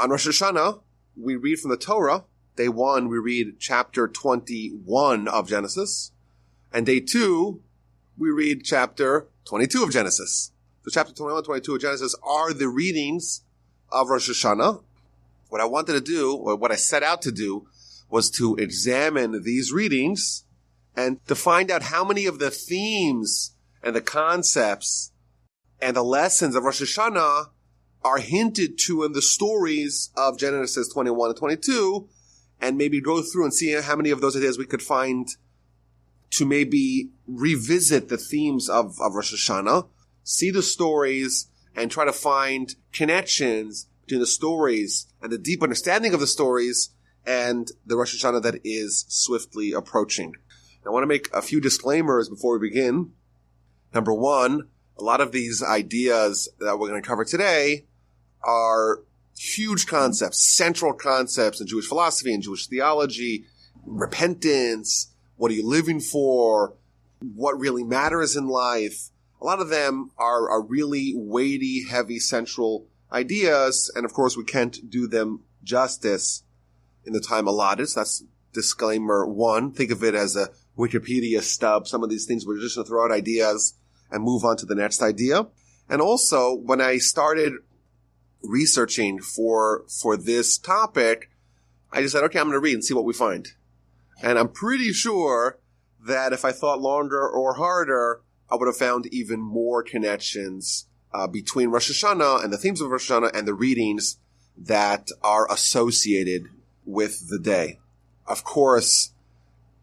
On Rosh Hashana, we read from the Torah. Day 1, we read chapter 21 of Genesis. And day 2, we read chapter 22 of Genesis. So chapter 21, 22 of Genesis are the readings of Rosh Hashana. What I wanted to do, or what I set out to do, was to examine these readings and to find out how many of the themes and the concepts and the lessons of Rosh Hashana are hinted to in the stories of Genesis 21 and 22, and maybe go through and see how many of those ideas we could find to maybe revisit the themes of Rosh Hashana, see the stories, and try to find connections between the stories and the deep understanding of the stories and the Rosh Hashana that is swiftly approaching. Now, I want to make a few disclaimers before we begin. Number one, a lot of these ideas that we're going to cover today are huge concepts, central concepts in Jewish philosophy and Jewish theology, repentance, what are you living for, what really matters in life. A lot of them are really weighty, heavy, central ideas, and of course we can't do them justice in the time allotted. So that's disclaimer one. Think of it as a Wikipedia stub. Some of these things we're just going to throw out ideas and move on to the next idea. And also, when I started researching for this topic, I just said, okay, I'm going to read and see what we find. And I'm pretty sure that if I thought longer or harder, I would have found even more connections between Rosh Hashana and the themes of Rosh Hashana and the readings that are associated with the day. Of course,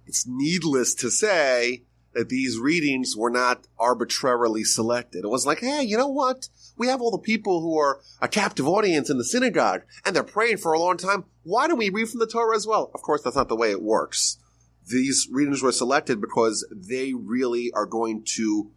it's needless to say that these readings were not arbitrarily selected. It wasn't like, hey, you know what? We have all the people who are a captive audience in the synagogue, and they're praying for a long time. Why don't we read from the Torah as well? Of course, that's not the way it works. These readings were selected because they really are going to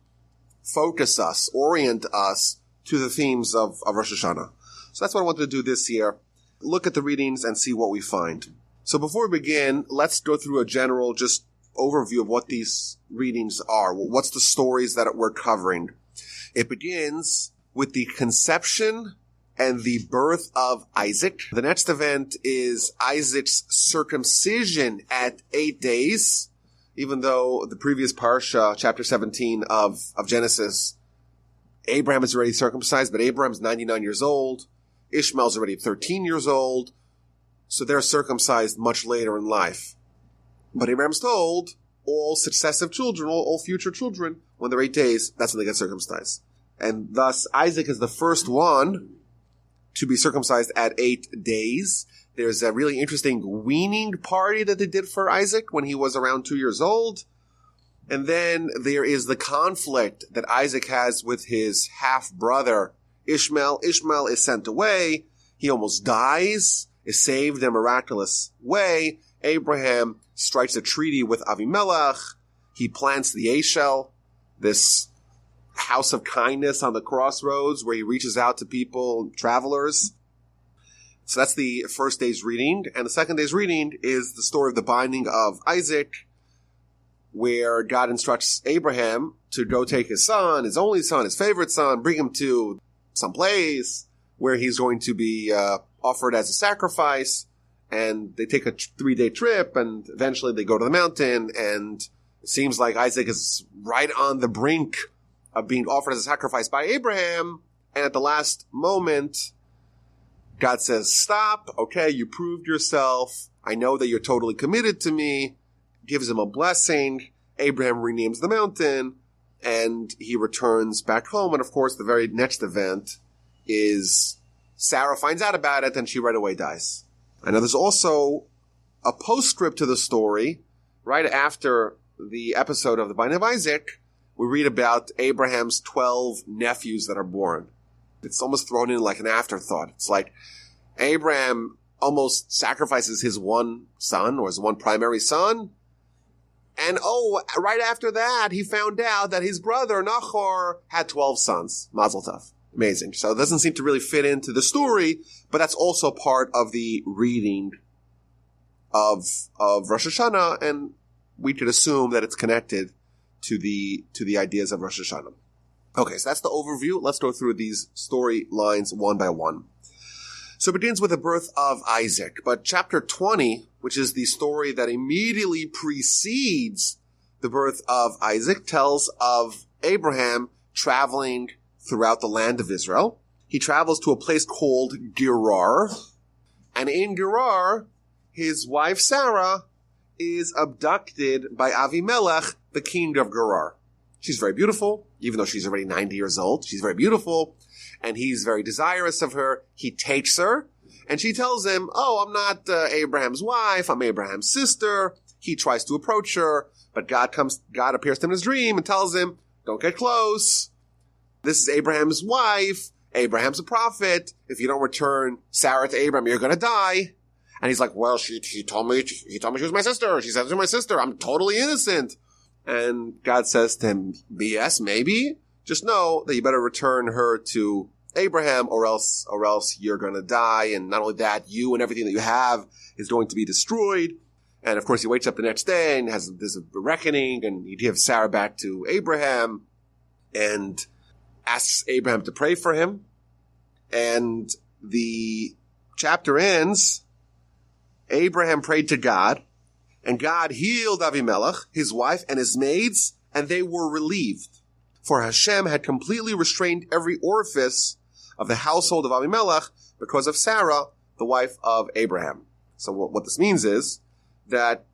focus us, orient us to the themes of Rosh Hashana. So that's what I wanted to do this year. Look at the readings and see what we find. So before we begin, let's go through a general just overview of what these readings are. What's the stories that we're covering? It begins with the conception and the birth of Isaac. The next event is Isaac's circumcision at 8 days, even though the previous parsha, chapter 17 of Genesis, Abraham is already circumcised, but Abraham's 99 years old. Ishmael's already 13 years old, so they're circumcised much later in life. But Abraham's told all successive children, all future children, when they're 8 days, that's when they get circumcised. And thus, Isaac is the first one to be circumcised at 8 days. There's a really interesting weaning party that they did for Isaac when he was around 2 years old. And then there is the conflict that Isaac has with his half-brother, Ishmael. Ishmael is sent away. He almost dies, is saved in a miraculous way. Abraham strikes a treaty with Avimelech. He plants the Eshel, this house of kindness on the crossroads where he reaches out to people, travelers. So that's the first day's reading. And the second day's reading is the story of the binding of Isaac, where God instructs Abraham to go take his son, his only son, his favorite son, bring him to some place where he's going to be offered as a sacrifice. And they take a 3-day trip, and eventually they go to the mountain, and it seems like Isaac is right on the brink of being offered as a sacrifice by Abraham. And at the last moment, God says, stop. Okay, you proved yourself. I know that you're totally committed to me. Gives him a blessing. Abraham renames the mountain, and he returns back home. And of course, the very next event is Sarah finds out about it, and she right away dies. I know there's also a postscript to the story. Right after the episode of the binding of Isaac, we read about Abraham's 12 nephews that are born. It's almost thrown in like an afterthought. It's like Abraham almost sacrifices his one son, or his one primary son. And right after that, he found out that his brother Nahor had 12 sons. Mazel tov. Amazing. So it doesn't seem to really fit into the story, but that's also part of the reading of Rosh Hashana, and we could assume that it's connected to the ideas of Rosh Hashana. Okay, so that's the overview. Let's go through these storylines one by one. So it begins with the birth of Isaac. But chapter 20, which is the story that immediately precedes the birth of Isaac, tells of Abraham traveling throughout the land of Israel. He travels to a place called Gerar. And in Gerar, his wife Sarah is abducted by Avimelech, the king of Gerar. She's very beautiful, even though she's already 90 years old. She's very beautiful, and he's very desirous of her. He takes her, and she tells him, "Oh, I'm not Abraham's wife. I'm Abraham's sister." He tries to approach her, but God appears to him in his dream and tells him, "Don't get close. This is Abraham's wife. Abraham's a prophet. If you don't return Sarah to Abraham, you're going to die." And he's like, "Well, she told me she was my sister. She said she was my sister. I'm totally innocent." And God says to him, "BS, maybe. Just know that you better return her to Abraham, or else you're going to die. And not only that, you and everything that you have is going to be destroyed." And of course, he wakes up the next day and there's a reckoning, and he gives Sarah back to Abraham and asks Abraham to pray for him. And the chapter ends. Abraham prayed to God, and God healed Avimelech, his wife, and his maids, and they were relieved. For Hashem had completely restrained every orifice of the household of Avimelech because of Sarah, the wife of Abraham. So what this means is that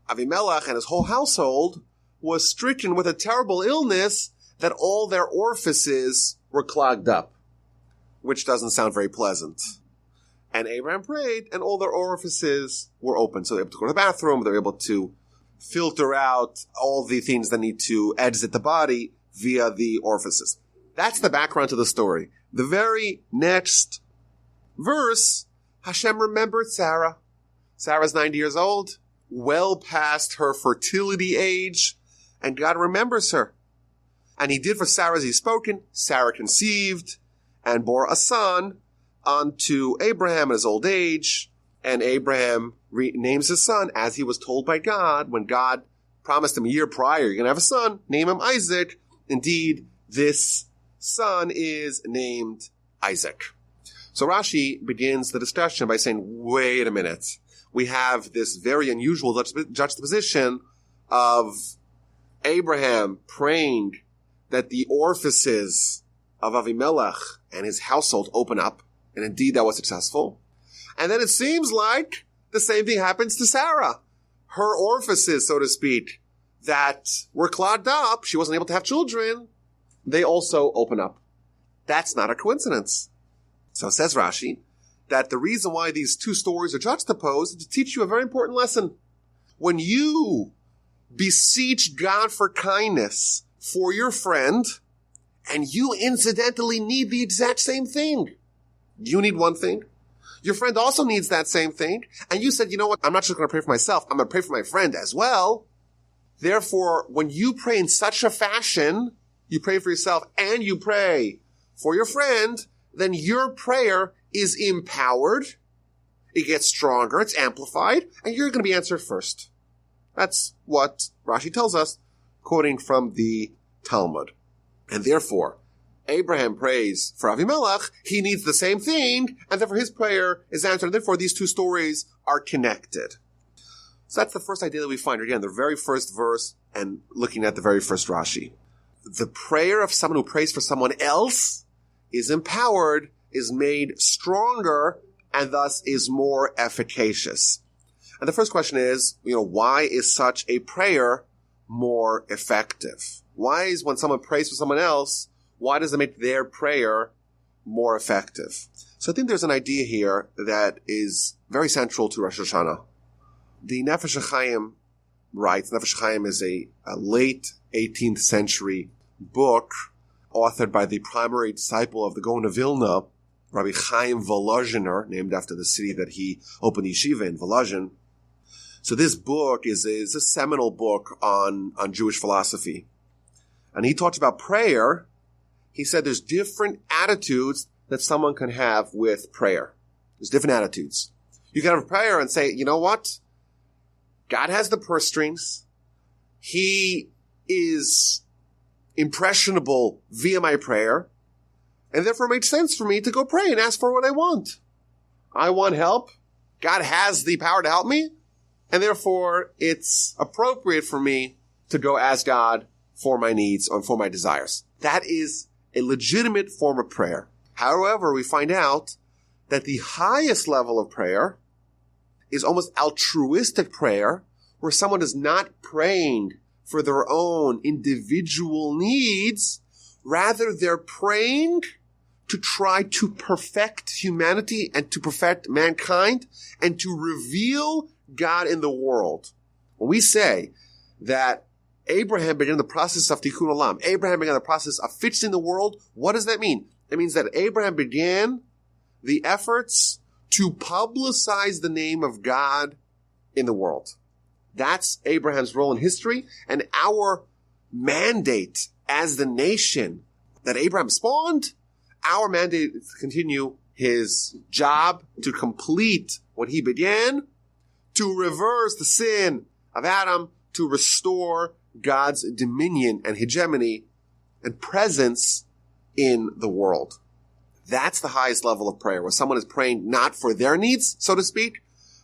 Avimelech and his whole household was stricken with a terrible illness that all their orifices were clogged up, which doesn't sound very pleasant. And Abraham prayed, and all their orifices were open. So they were able to go to the bathroom, they were able to filter out all the things that need to exit the body via the orifices. That's the background to the story. The very next verse, Hashem remembered Sarah. Sarah's 90 years old, well past her fertility age, and God remembers her. And he did for Sarah as he spoken. Sarah conceived and bore a son unto Abraham in his old age, and Abraham names his son as he was told by God. When God promised him a year prior, "You're going to have a son, name him Isaac." Indeed, this son is named Isaac. So Rashi begins the discussion by saying, wait a minute. We have this very unusual juxtaposition of Abraham praying that the orifices of Avimelech and his household open up. And indeed, that was successful. And then it seems like the same thing happens to Sarah. Her orifices, so to speak, that were clogged up, she wasn't able to have children, they also open up. That's not a coincidence. So says Rashi, that the reason why these two stories are juxtaposed is to teach you a very important lesson. When you beseech God for kindness for your friend, and you incidentally need the exact same thing, you need one thing. Your friend also needs that same thing. And you said, "You know what? I'm not just going to pray for myself. I'm going to pray for my friend as well." Therefore, when you pray in such a fashion, you pray for yourself and you pray for your friend, then your prayer is empowered. It gets stronger. It's amplified. And you're going to be answered first. That's what Rashi tells us, quoting from the Talmud. And therefore, Abraham prays for Avimelech, he needs the same thing, and therefore his prayer is answered, and therefore these two stories are connected. So that's the first idea that we find, again, the very first verse, and looking at the very first Rashi. The prayer of someone who prays for someone else is empowered, is made stronger, and thus is more efficacious. And the first question is, why is such a prayer more effective? Why is when someone prays for someone else, why does it make their prayer more effective? So I think there's an idea here that is very central to Rosh Hashana. The Nefesh HaChaim writes, Nefesh HaChaim is a late 18th century book authored by the primary disciple of the Gaon of Vilna, Rabbi Chaim Volozhiner, named after the city that he opened yeshiva in, Volozhin. So this book is a seminal book on Jewish philosophy. And he talks about prayer. He said there's different attitudes that someone can have with prayer. There's different attitudes. You can have a prayer and say, "You know what? God has the purse strings. He is impressionable via my prayer. And therefore it makes sense for me to go pray and ask for what I want." I want help. God has the power to help me. And therefore, it's appropriate for me to go ask God for my needs or for my desires. That is a legitimate form of prayer. However, we find out that the highest level of prayer is almost altruistic prayer, where someone is not praying for their own individual needs. Rather, they're praying to try to perfect humanity and to perfect mankind and to reveal God in the world. When we say that Abraham began the process of tikkun olam, Abraham began the process of fixing the world, what does that mean? It means that Abraham began the efforts to publicize the name of God in the world. That's Abraham's role in history, and our mandate as the nation that Abraham spawned, our mandate is to continue his job, to complete what he began, to reverse the sin of Adam, to restore God's dominion and hegemony and presence in the world. That's the highest level of prayer, where someone is praying not for their needs, so to speak,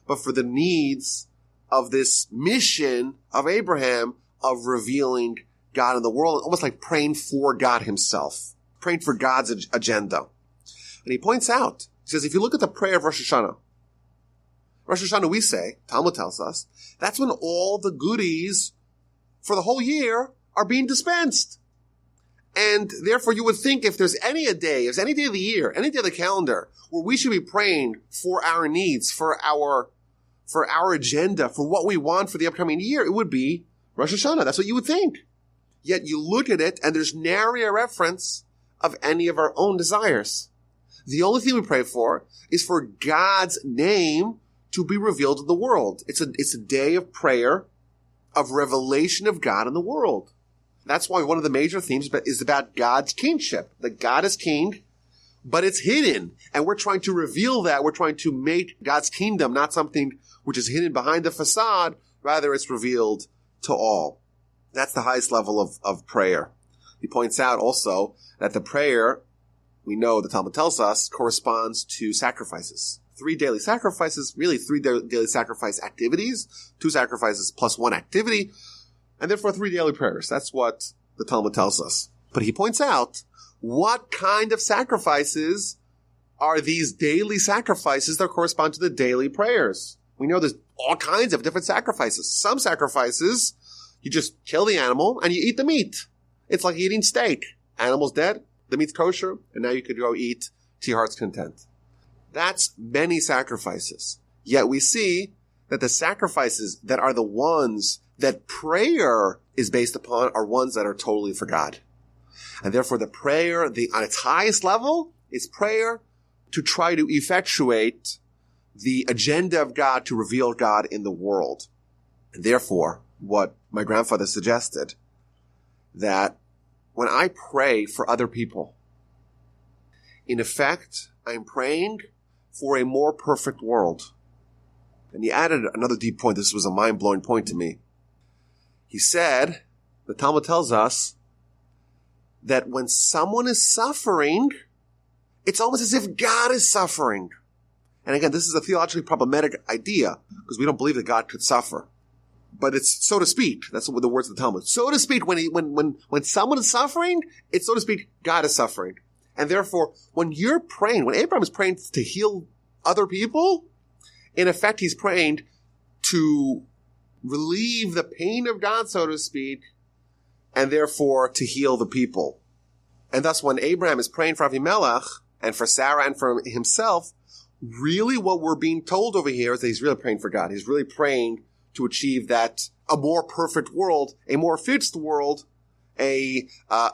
but for the needs of this mission of Abraham of revealing God in the world, almost like praying for God himself, praying for God's agenda. And he points out, he says, if you look at the prayer of Rosh Hashana, we say, Talmud tells us, that's when all the goodies for the whole year are being dispensed. And therefore you would think if there's any day of the year, any day of the calendar, where we should be praying for our needs, for our agenda, for what we want for the upcoming year, it would be Rosh Hashanah. That's what you would think. Yet you look at it and there's nary a reference of any of our own desires. The only thing we pray for is for God's name to be revealed in the world. It's a day of prayer, of revelation of God in the world. That's why one of the major themes is about God's kingship. That God is king, but it's hidden. And we're trying to reveal that. We're trying to make God's kingdom not something which is hidden behind the facade. Rather, it's revealed to all. That's the highest level of prayer. He points out also that the prayer, we know the Talmud tells us, corresponds to sacrifices. 3 daily sacrifices, really 3 daily sacrifice activities, 2 sacrifices plus 1 activity, and therefore 3 daily prayers. That's what the Talmud tells us. But he points out, what kind of sacrifices are these daily sacrifices that correspond to the daily prayers? We know there's all kinds of different sacrifices. Some sacrifices, you just kill the animal and you eat the meat. It's like eating steak. Animal's dead, the meat's kosher, and now you could go eat to your heart's content. That's many sacrifices. Yet we see that the sacrifices that are the ones that prayer is based upon are ones that are totally for God. And therefore the prayer, on its highest level, is prayer to try to effectuate the agenda of God to reveal God in the world. And therefore, what my grandfather suggested, that when I pray for other people, in effect, I'm praying for a more perfect world. And he added another deep point. This was a mind-blowing point to me. He said, the Talmud tells us that when someone is suffering, it's almost as if God is suffering. And again, this is a theologically problematic idea because we don't believe that God could suffer. But it's so to speak. That's what the words of the Talmud. So to speak, when someone is suffering, it's so to speak, God is suffering. And therefore, when you're praying, when Abraham is praying to heal other people, in effect, he's praying to relieve the pain of God, so to speak, and therefore to heal the people. And thus, when Abraham is praying for Avimelech and for Sarah and for himself, really what we're being told over here is that he's really praying for God. He's really praying to achieve that a more perfect world, a more fixed world, a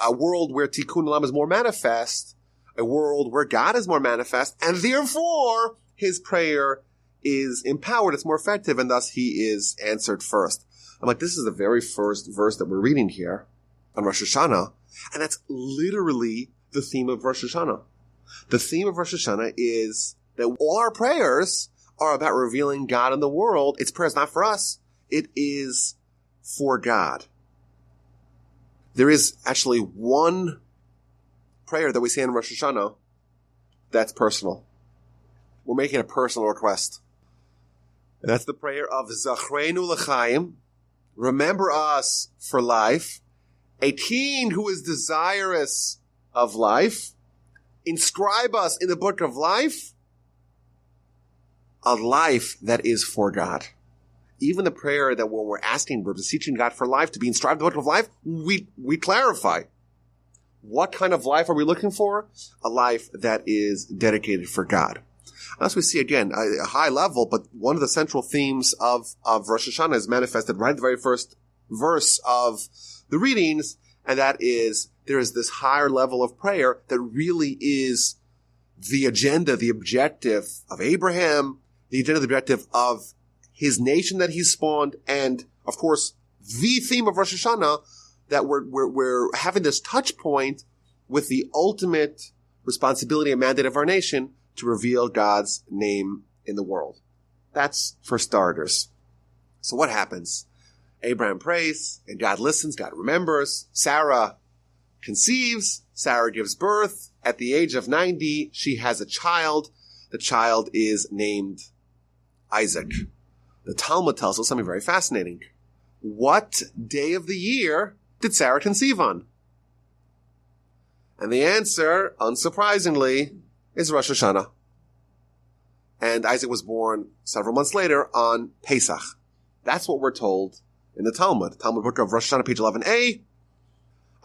world where Tikkun Olam is more manifest, a world where God is more manifest, and therefore his prayer is empowered, it's more effective, and thus he is answered first. I'm like, this is the very first verse that we're reading here on Rosh Hashana, and that's literally the theme of Rosh Hashana. The theme of Rosh Hashana is that all our prayers are about revealing God in the world. It's prayers not for us. It is for God. There is actually one prayer that we say in Rosh Hashana that's personal. we're making a personal request. And that's the prayer of Zachrenu L'chaim. Remember us for life. A teen who is desirous of life. Inscribe us in the book of life. A life that is for God. Even the prayer that when we're asking, we're beseeching God for life, to be inscribed in the book of life, we clarify. What kind of life are we looking for? A life that is dedicated for God. As we see again, a high level, but one of the central themes of Rosh Hashana is manifested right at the very first verse of the readings, and that is, there is this higher level of prayer that really is the agenda, the objective of Abraham, the agenda, the objective of his nation that he spawned, and of course, the theme of Rosh Hashanah, that we're having this touch point with the ultimate responsibility and mandate of our nation to reveal God's name in the world. That's for starters. So what happens? Abraham prays, and God listens, God remembers. Sarah conceives, Sarah gives birth. At the age of 90, she has a child. The child is named Isaac. The Talmud tells us something very fascinating. What day of the year did Sarah conceive on? And the answer, unsurprisingly, is Rosh Hashana. And Isaac was born several months later on Pesach. That's what we're told in the Talmud. Talmud book of Rosh Hashana, page 11a.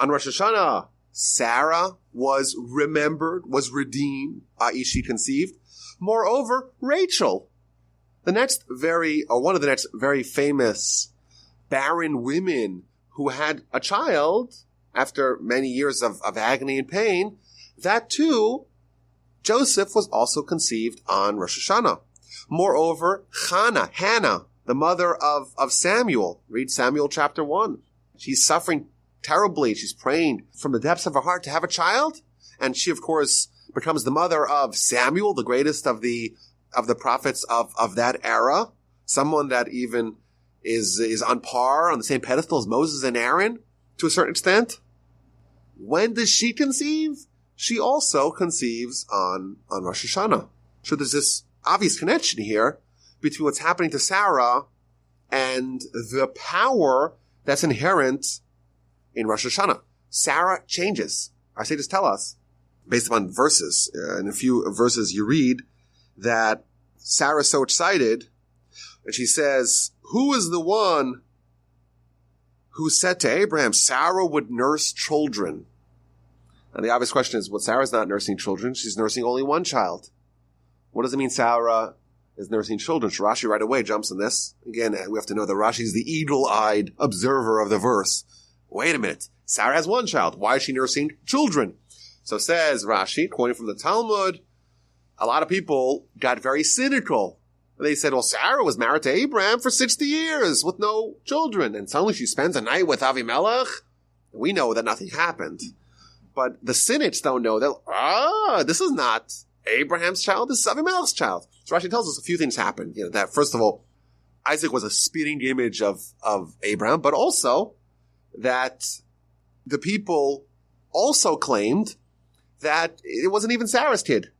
On Rosh Hashana, Sarah was remembered, was redeemed, i.e. she conceived. Moreover, Rachel, one of the next very famous barren women who had a child after many years of agony and pain, that too, Joseph was also conceived on Rosh Hashana. Moreover, Hannah, the mother of Samuel, read Samuel chapter 1. She's suffering terribly. She's praying from the depths of her heart to have a child. And she, of course, becomes the mother of Samuel, the greatest of the prophets of that era. Someone that even is on par, on the same pedestal as Moses and Aaron, to a certain extent. When does she conceive? She also conceives on Rosh Hashanah. So there's this obvious connection here between what's happening to Sarah and the power that's inherent in Rosh Hashanah. Sarah changes. Our sages tell us, based upon verses, in a few verses you read, that Sarah's so excited, and she says, who is the one who said to Abraham, Sarah would nurse children? And the obvious question is, well, Sarah's not nursing children. She's nursing only one child. What does it mean Sarah is nursing children? So Rashi right away jumps on this. Again, we have to know that Rashi is the eagle-eyed observer of the verse. Wait a minute. Sarah has one child. Why is she nursing children? So says Rashi, quoting from the Talmud, a lot of people got very cynical. They said, well, Sarah was married to Abraham for 60 years with no children. And suddenly she spends a night with Avimelech. We know that nothing happened. But the cynics don't know that, this is not Abraham's child, this is Avimelech's child. So Rashi tells us a few things happened. That first of all, Isaac was a spitting image of Abraham, but also that the people also claimed that it wasn't even Sarah's kid.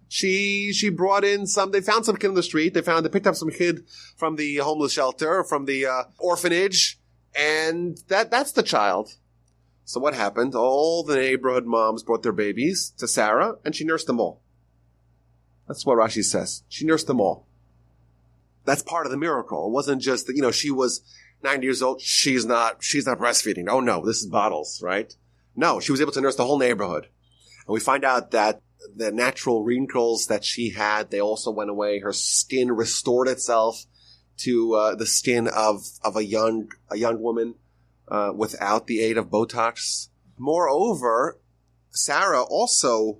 She brought in they found some kid in the street, they picked up some kid from the homeless shelter, from the orphanage, and that's the child. So what happened? All the neighborhood moms brought their babies to Sarah, and she nursed them all. That's what Rashi says. She nursed them all. That's part of the miracle. It wasn't just that, she was 90 years old. She's not breastfeeding. Oh no, this is bottles, right? No, she was able to nurse the whole neighborhood. And we find out that the natural wrinkles that she had, they also went away. Her skin restored itself to the skin of a young woman. Without the aid of Botox. Moreover, Sarah also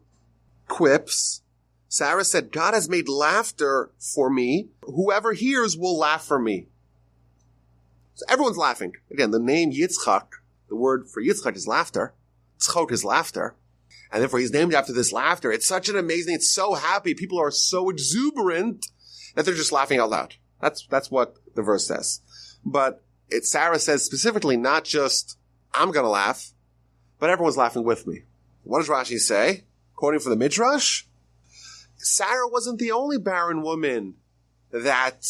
quips, Sarah said, God has made laughter for me. Whoever hears will laugh for me. So everyone's laughing. Again, the name Yitzchak, the word for Yitzchak is laughter. Tzchok is laughter. And therefore he's named after this laughter. It's such an amazing, it's so happy. People are so exuberant that they're just laughing out loud. That's what the verse says. But Sarah says specifically not just, I'm going to laugh, but everyone's laughing with me. What does Rashi say? Quoting from the Midrash, Sarah wasn't the only barren woman that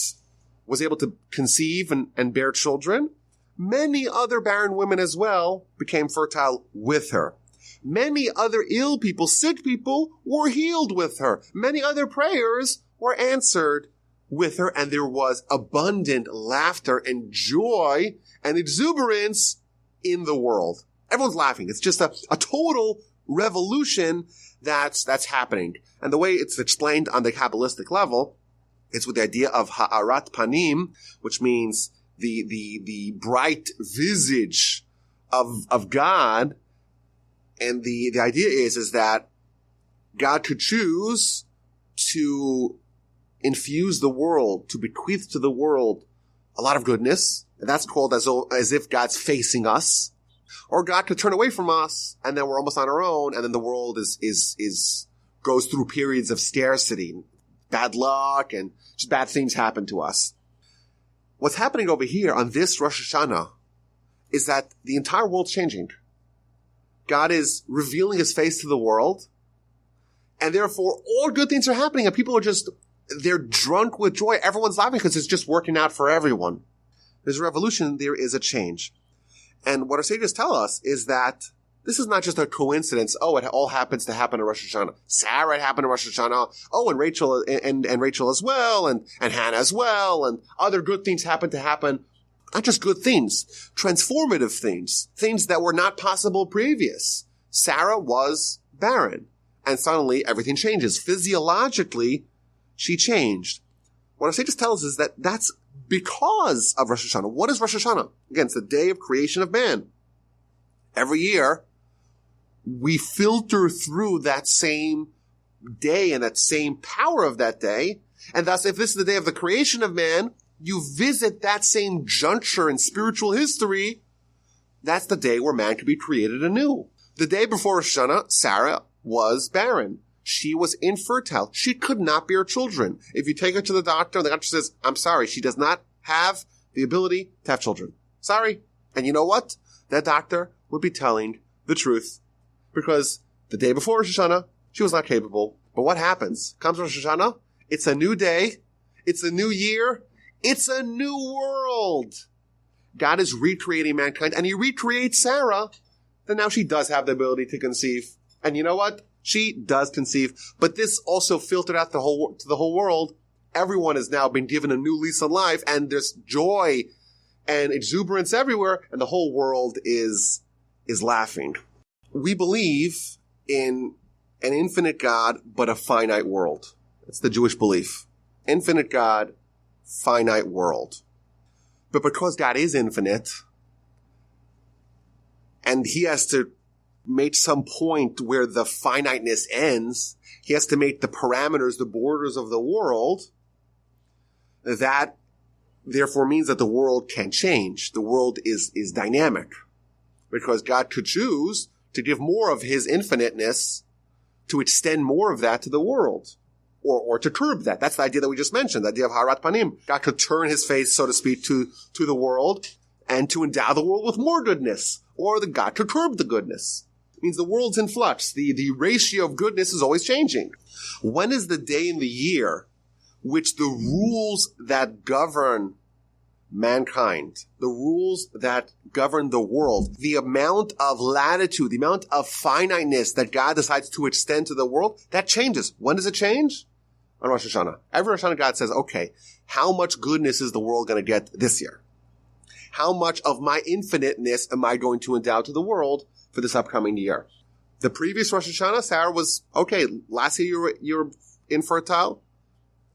was able to conceive and bear children. Many other barren women as well became fertile with her. Many other ill people, sick people, were healed with her. Many other prayers were answered with her, and there was abundant laughter and joy and exuberance in the world. Everyone's laughing. It's just a total revolution that's happening. And the way it's explained on the Kabbalistic level, it's with the idea of ha'arat panim, which means the bright visage of God. And the idea is that God could choose to infuse the world, to bequeath to the world a lot of goodness. And that's called as if God's facing us. Or God could turn away from us, and then we're almost on our own, and then the world goes through periods of scarcity, bad luck, and just bad things happen to us. What's happening over here on this Rosh Hashana is that the entire world's changing. God is revealing his face to the world, and therefore all good things are happening, and people are they're drunk with joy. Everyone's laughing because it's just working out for everyone. There's a revolution, there is a change. And what our sages tell us is that this is not just a coincidence. Oh, it all happens to happen in Rosh Hashanah. Sarah, it happened in Rosh Hashanah. Oh, and Rachel and Rachel as well, and Hannah as well, and other good things happen to happen. Not just good things, transformative things that were not possible previous. Sarah was barren, and suddenly everything changes. Physiologically, she changed. What our sages tell us is that that's because of Rosh Hashanah. What is Rosh Hashanah? Again, it's the day of creation of man. Every year, we filter through that same day and that same power of that day. And thus, if this is the day of the creation of man, you visit that same juncture in spiritual history. That's the day where man could be created anew. The day before Rosh Hashanah, Sarah was barren. She was infertile. She could not bear children. If you take her to the doctor, the doctor says, I'm sorry, she does not have the ability to have children. Sorry. And you know what? That doctor would be telling the truth. Because the day before Rosh Hashanah, she was not capable. But what happens? Comes Rosh Hashanah, it's a new day, it's a new year, it's a new world. God is recreating mankind, and he recreates Sarah, then now she does have the ability to conceive. And you know what? She does conceive, but this also filtered out to the whole world. Everyone has now been given a new lease on life, and there's joy and exuberance everywhere, and the whole world is laughing. We believe in an infinite God, but a finite world. That's the Jewish belief. Infinite God, finite world. But because God is infinite, and he has to make some point where the finiteness ends, he has to make the parameters, the borders of the world. That therefore means that the world can change. The world is dynamic. Because God could choose to give more of his infiniteness, to extend more of that to the world. Or to curb that. That's the idea that we just mentioned, the idea of Harat Panim. God could turn his face, so to speak, to the world, and to endow the world with more goodness. Or God could curb the goodness. It means the world's in flux. The ratio of goodness is always changing. When is the day in the year which the rules that govern mankind, the rules that govern the world, the amount of latitude, the amount of finiteness that God decides to extend to the world, that changes. When does it change? On Rosh Hashanah. Every Rosh Hashanah, God says, okay, how much goodness is the world going to get this year? How much of my infiniteness am I going to endow to the world for this upcoming year? The previous Rosh Hashanah, Sarah was, okay, last year you were infertile,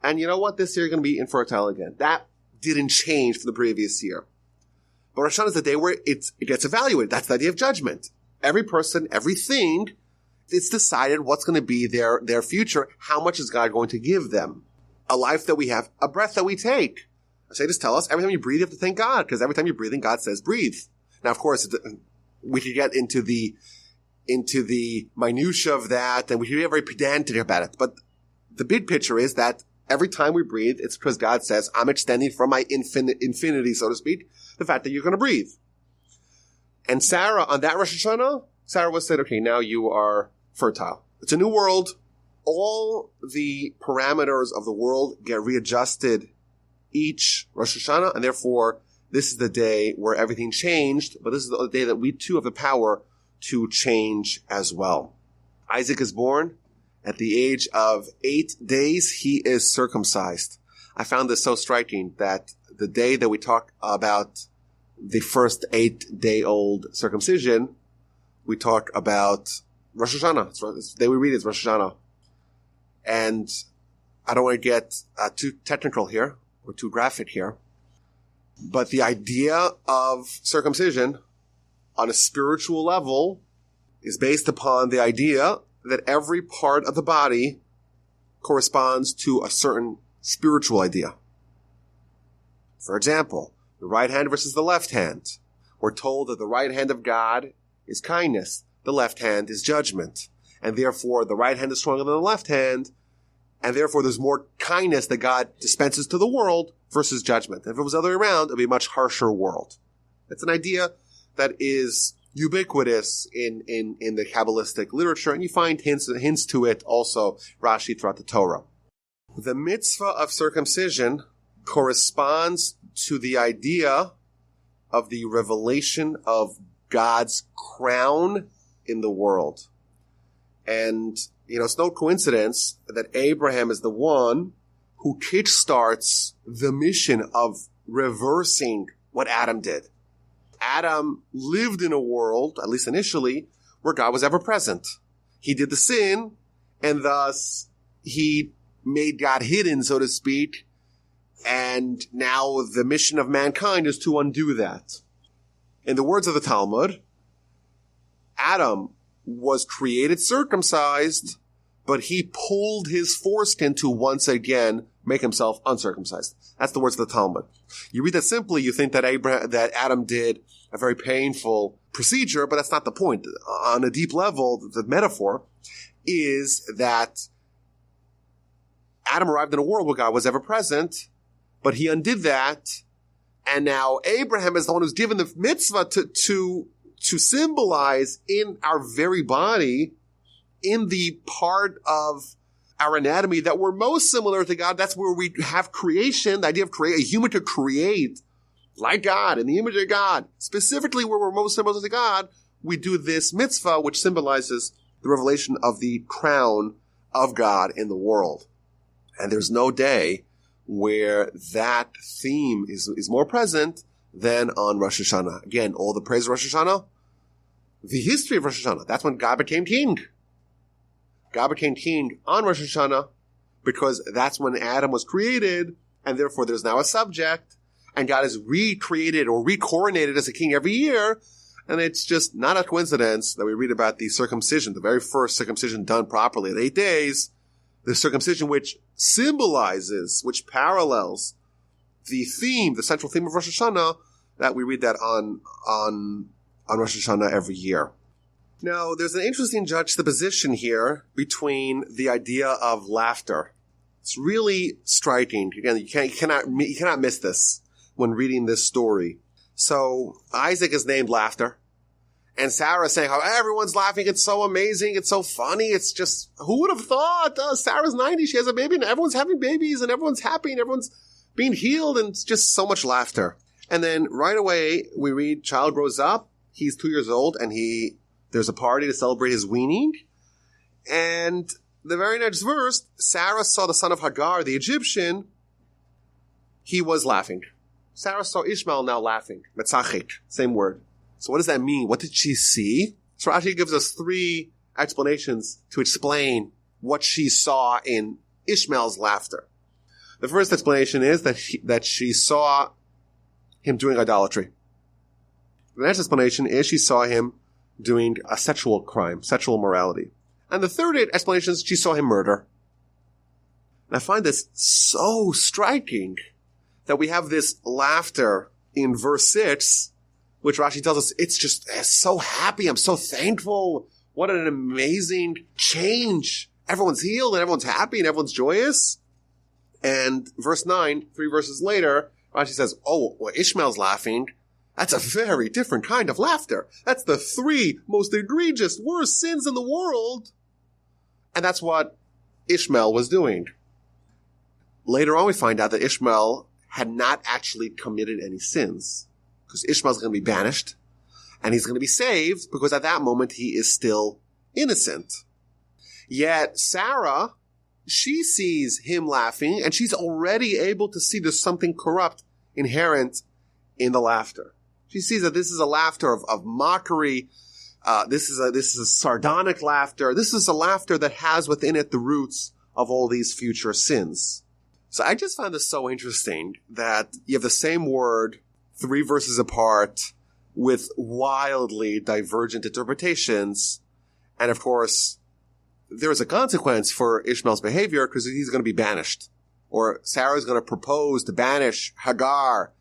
and you know what? This year you're going to be infertile again. That didn't change from the previous year. But Rosh Hashanah is the day where it gets evaluated. That's the idea of judgment. Every person, everything, it's decided what's going to be their future. How much is God going to give them? A life that we have, a breath that we take. Sages tell us every time you breathe, you have to thank God, because every time you're breathing, God says breathe. Now, of course, we could get into the minutia of that, and we could get very pedantic about it. But the big picture is that every time we breathe, it's because God says, I'm extending from my infinity, so to speak, the fact that you're going to breathe. And Sarah, on that Rosh Hashanah, Sarah was said, okay, now you are fertile. It's a new world. all the parameters of the world get readjusted each Rosh Hashanah, and therefore this is the day where everything changed, but this is the day that we too have the power to change as well. Isaac is born. At the age of 8 days, he is circumcised. I found this so striking that the day that we talk about the first 8-day-old circumcision, we talk about Rosh Hashanah. The day we read is Rosh Hashanah. And I don't want to get too technical here or too graphic here, but the idea of circumcision on a spiritual level is based upon the idea that every part of the body corresponds to a certain spiritual idea. For example, the right hand versus the left hand. We're told that the right hand of God is kindness, the left hand is judgment, and therefore the right hand is stronger than the left hand, and therefore there's more kindness that God dispenses to the world versus judgment. If it was the other way around, it would be a much harsher world. It's an idea that is ubiquitous in the Kabbalistic literature, and you find hints to it also, Rashi, throughout the Torah. The mitzvah of circumcision corresponds to the idea of the revelation of God's crown in the world. And, it's no coincidence that Abraham is the one who kickstarts the mission of reversing what Adam did. Adam lived in a world, at least initially, where God was ever present. He did the sin, and thus he made God hidden, so to speak, and now the mission of mankind is to undo that. In the words of the Talmud, Adam was created circumcised, but he pulled his foreskin to once again make himself uncircumcised. That's the words of the Talmud. You read that simply, you think that Adam did a very painful procedure, but that's not the point. On a deep level, the metaphor is that Adam arrived in a world where God was ever present, but he undid that, and now Abraham is the one who's given the mitzvah to symbolize in our very body, in the part of our anatomy that we're most similar to God. That's where we have creation, the idea of a human to create like God, in the image of God. Specifically where we're most similar to God, we do this mitzvah, which symbolizes the revelation of the crown of God in the world. And there's no day where that theme is more present than on Rosh Hashanah. Again, all the praise of Rosh Hashanah, the history of Rosh Hashanah. That's when God became king. God became king on Rosh Hashanah because that's when Adam was created, and therefore there's now a subject, and God is recreated or recoronated as a king every year, and it's just not a coincidence that we read about the circumcision, the very first circumcision done properly at 8 days, the circumcision which symbolizes, which parallels the theme, the central theme of Rosh Hashanah, that we read that on Rosh Hashanah every year. Now, there's an interesting juxtaposition here between the idea of laughter. It's really striking. Again, you cannot miss this when reading this story. So Isaac is named Laughter, and Sarah is saying how everyone's laughing. It's so amazing. It's so funny. It's just, who would have thought? Sarah's 90. She has a baby, and everyone's having babies, and everyone's happy, and everyone's being healed, and it's just so much laughter. And then right away, we read, child grows up. He's 2 years old, and there's a party to celebrate his weaning. And the very next verse, Sarah saw the son of Hagar, the Egyptian. He was laughing. Sarah saw Ishmael now laughing. Metzachik, same word. So what does that mean? What did she see? So Rashi gives us 3 explanations to explain what she saw in Ishmael's laughter. The first explanation is that she saw him doing idolatry. The next explanation is she saw him doing a sexual crime, sexual immorality. And the third explanation is she saw him murder. And I find this so striking that we have this laughter in verse 6, which Rashi tells us, it's so happy, I'm so thankful, what an amazing change. Everyone's healed and everyone's happy and everyone's joyous. And verse 9, 3 verses later, Rashi says, Ishmael's laughing. That's a very different kind of laughter. That's the 3 most egregious, worst sins in the world. And that's what Ishmael was doing. Later on, we find out that Ishmael had not actually committed any sins, because Ishmael's going to be banished, and he's going to be saved because at that moment he is still innocent. Yet Sarah, she sees him laughing, and she's already able to see there's something corrupt inherent in the laughter. She sees that this is a laughter of mockery. This is a sardonic laughter. This is a laughter that has within it the roots of all these future sins. So I just found this so interesting that you have the same word 3 verses apart with wildly divergent interpretations. And of course, there is a consequence for Ishmael's behavior because he's going to be banished. Or Sarah's going to propose to banish Hagar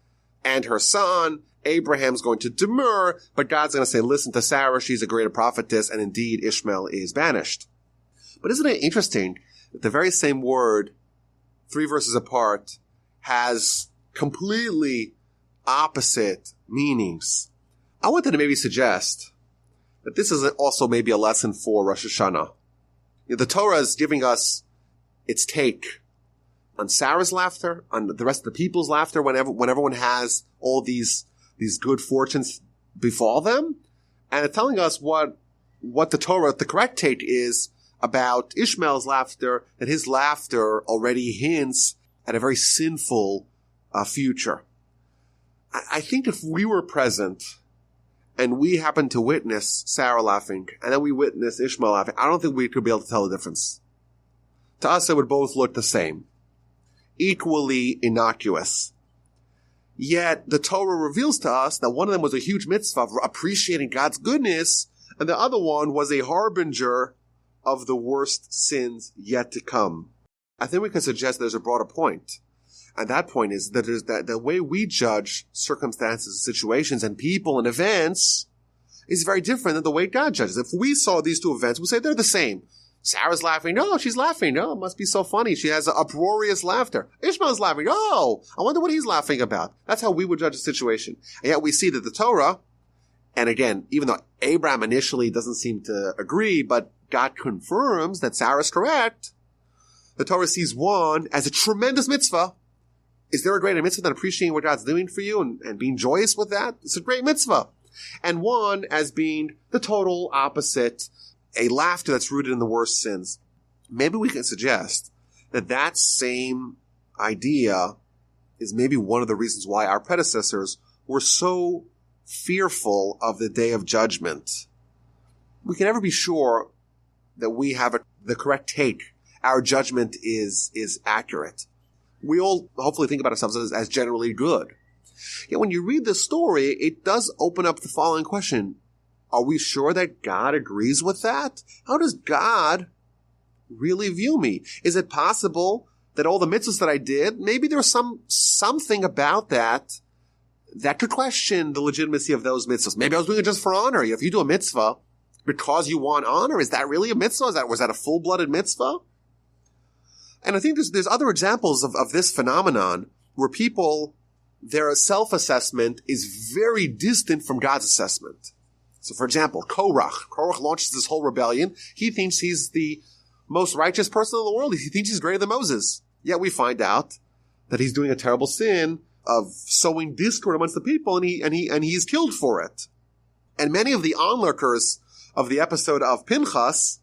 and her son. Abraham's going to demur, but God's going to say, listen to Sarah, she's a greater prophetess, and indeed Ishmael is banished. But isn't it interesting that the very same word, 3 verses apart, has completely opposite meanings? I wanted to maybe suggest that this is also maybe a lesson for Rosh Hashana. The Torah is giving us its take on Sarah's laughter, on the rest of the people's laughter when everyone has all these good fortunes befall them, and it's telling us what the Torah, the correct take is about Ishmael's laughter, that his laughter already hints at a very sinful future. I think if we were present and we happened to witness Sarah laughing, and then we witnessed Ishmael laughing, I don't think we could be able to tell the difference. To us, it would both look the same, equally innocuous. Yet the Torah reveals to us that one of them was a huge mitzvah of appreciating God's goodness, and the other one was a harbinger of the worst sins yet to come. I think we can suggest there's a broader point. And that point is that the way we judge circumstances, situations, and people and events is very different than the way God judges. If we saw these two events, we'd say they're the same. Sarah's laughing. No, she's laughing. No, it must be so funny. She has uproarious laughter. Ishmael's laughing. Oh, I wonder what he's laughing about. That's how we would judge a situation. And yet we see that the Torah, and again, even though Abraham initially doesn't seem to agree, but God confirms that Sarah's correct, the Torah sees one as a tremendous mitzvah. Is there a greater mitzvah than appreciating what God's doing for you and being joyous with that? It's a great mitzvah. And one as being the total opposite, a laughter that's rooted in the worst sins. Maybe we can suggest that same idea is maybe one of the reasons why our predecessors were so fearful of the day of judgment. We can never be sure that we have the correct take. Our judgment is accurate. We all hopefully think about ourselves as generally good. Yet when you read this story, it does open up the following question. Are we sure that God agrees with that? How does God really view me? Is it possible that all the mitzvahs that I did, maybe there's something about that could question the legitimacy of those mitzvahs? Maybe I was doing it just for honor. If you do a mitzvah because you want honor, is that really a mitzvah? Was that a full-blooded mitzvah? And I think there's other examples of this phenomenon where people, their self-assessment is very distant from God's assessment. So, for example, Korach launches this whole rebellion. He thinks he's the most righteous person in the world. He thinks he's greater than Moses. Yet we find out that he's doing a terrible sin of sowing discord amongst the people, and he's killed for it. And many of the onlookers of the episode of Pinchas,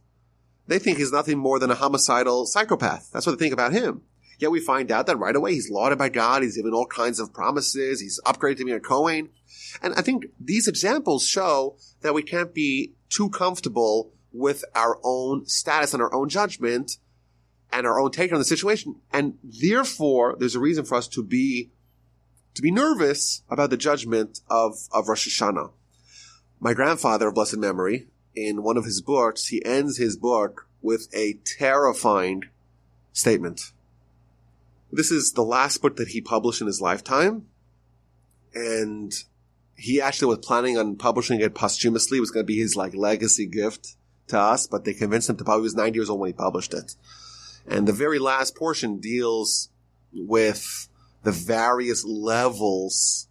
they think he's nothing more than a homicidal psychopath. That's what they think about him. Yet we find out that right away he's lauded by God. He's given all kinds of promises. He's upgraded to being a Kohen. And I think these examples show that we can't be too comfortable with our own status and our own judgment and our own take on the situation. And therefore, there's a reason for us to be nervous about the judgment of Rosh Hashana. My grandfather of blessed memory, in one of his books, he ends his book with a terrifying statement. This is the last book that he published in his lifetime, and he actually was planning on publishing it posthumously. It was going to be his legacy gift to us, but they convinced him to publish. He was 90 years old when he published it. And the very last portion deals with the various levels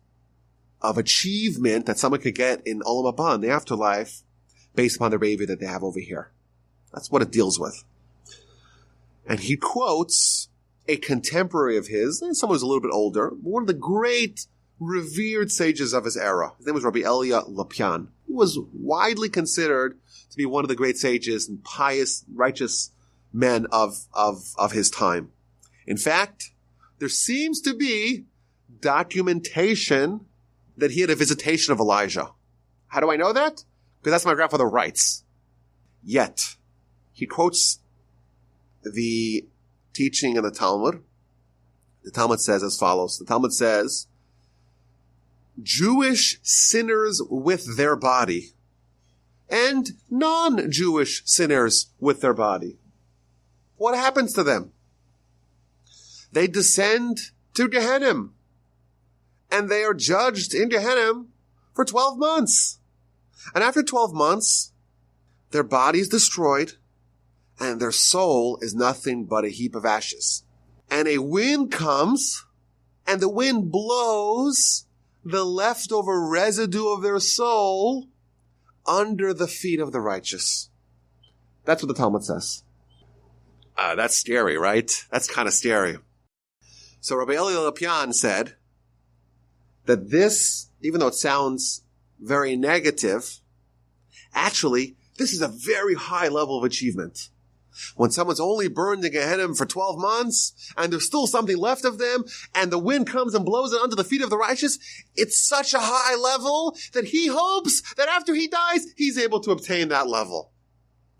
of achievement that someone could get in Olam Haba, in the afterlife, based upon the behavior that they have over here. That's what it deals with. And he quotes a contemporary of his, someone who's a little bit older, one of the great revered sages of his era. His name was Rabbi Elia Lopian. He was widely considered to be one of the great sages and pious, righteous men of his time. In fact, there seems to be documentation that he had a visitation of Elijah. How do I know that? Because that's what my grandfather writes. Yet, he quotes the teaching in the Talmud. The Talmud says as follows. The Talmud says, Jewish sinners with their body and non-Jewish sinners with their body. What happens to them? They descend to Gehenna, and they are judged in Gehenna for 12 months. And after 12 months, their body is destroyed, and their soul is nothing but a heap of ashes. And a wind comes, and the wind blows the leftover residue of their soul under the feet of the righteous. That's what the Talmud says. That's scary, right? That's kind of scary. So Rabbi Elia Lopian said that this, even though it sounds very negative, actually, this is a very high level of achievement. When someone's only burned in Gehenna for 12 months, and there's still something left of them, and the wind comes and blows it under the feet of the righteous, it's such a high level that he hopes that after he dies, he's able to obtain that level.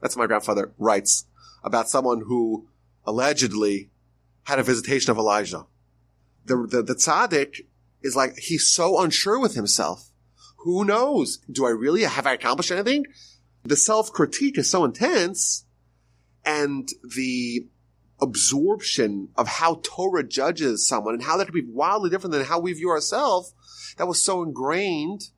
That's what my grandfather writes about someone who allegedly had a visitation of Elijah. The tzaddik is like, he's so unsure with himself. Who knows? Have I accomplished anything? The self-critique is so intense, and the absorption of how Torah judges someone and how that could be wildly different than how we view ourselves, that was so ingrained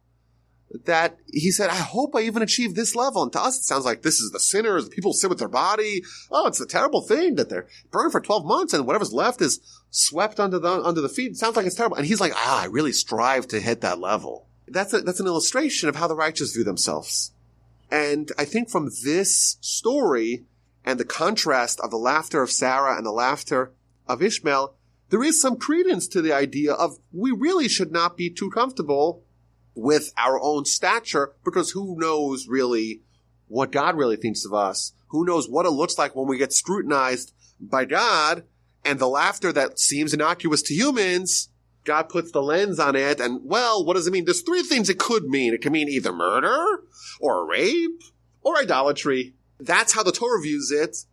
that he said, I hope I even achieve this level. And to us, it sounds like this is the sinners, the people sit with their body. Oh, it's a terrible thing that they're burned for 12 months and whatever's left is swept under the feet. It sounds like it's terrible. And he's like, I really strive to hit that level. That's an illustration of how the righteous view themselves. And I think from this story and the contrast of the laughter of Sarah and the laughter of Ishmael, there is some credence to the idea of we really should not be too comfortable with our own stature, because who knows really what God really thinks of us? Who knows what it looks like when we get scrutinized by God, and the laughter that seems innocuous to humans, God puts the lens on it, and well, what does it mean? There's three things it could mean. It can mean either murder, or rape, or idolatry. That's how the Torah views it.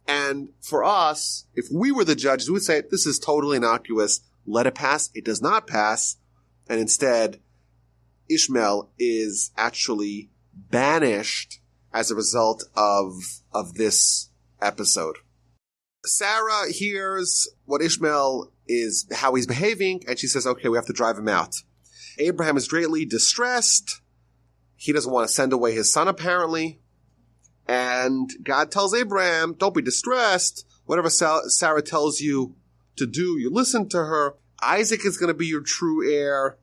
And for us, if we were the judges, we would say, this is totally innocuous. Let it pass. It does not pass. And instead, Ishmael is actually banished as a result of this episode. Sarah hears what Ishmael is, how he's behaving, and she says, okay, we have to drive him out. Abraham is greatly distressed. He doesn't want to send away his son, apparently. And God tells Abraham, don't be distressed. Whatever Sarah tells you to do, you listen to her. Isaac is going to be your true heir.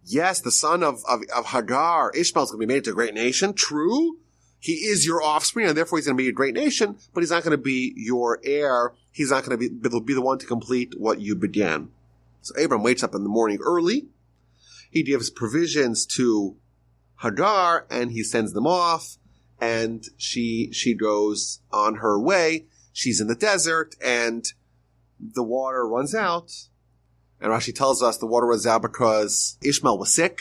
Yes, the son of Hagar, Ishmael, is going to be made into a great nation. True. He is your offspring, and therefore he's going to be a great nation, but he's not going to be your heir. He's not going to be the one to complete what you began. So Abram wakes up in the morning early. He gives provisions to Hagar, and he sends them off, and she goes on her way. She's in the desert, and the water runs out. And Rashi tells us the water runs out because Ishmael was sick,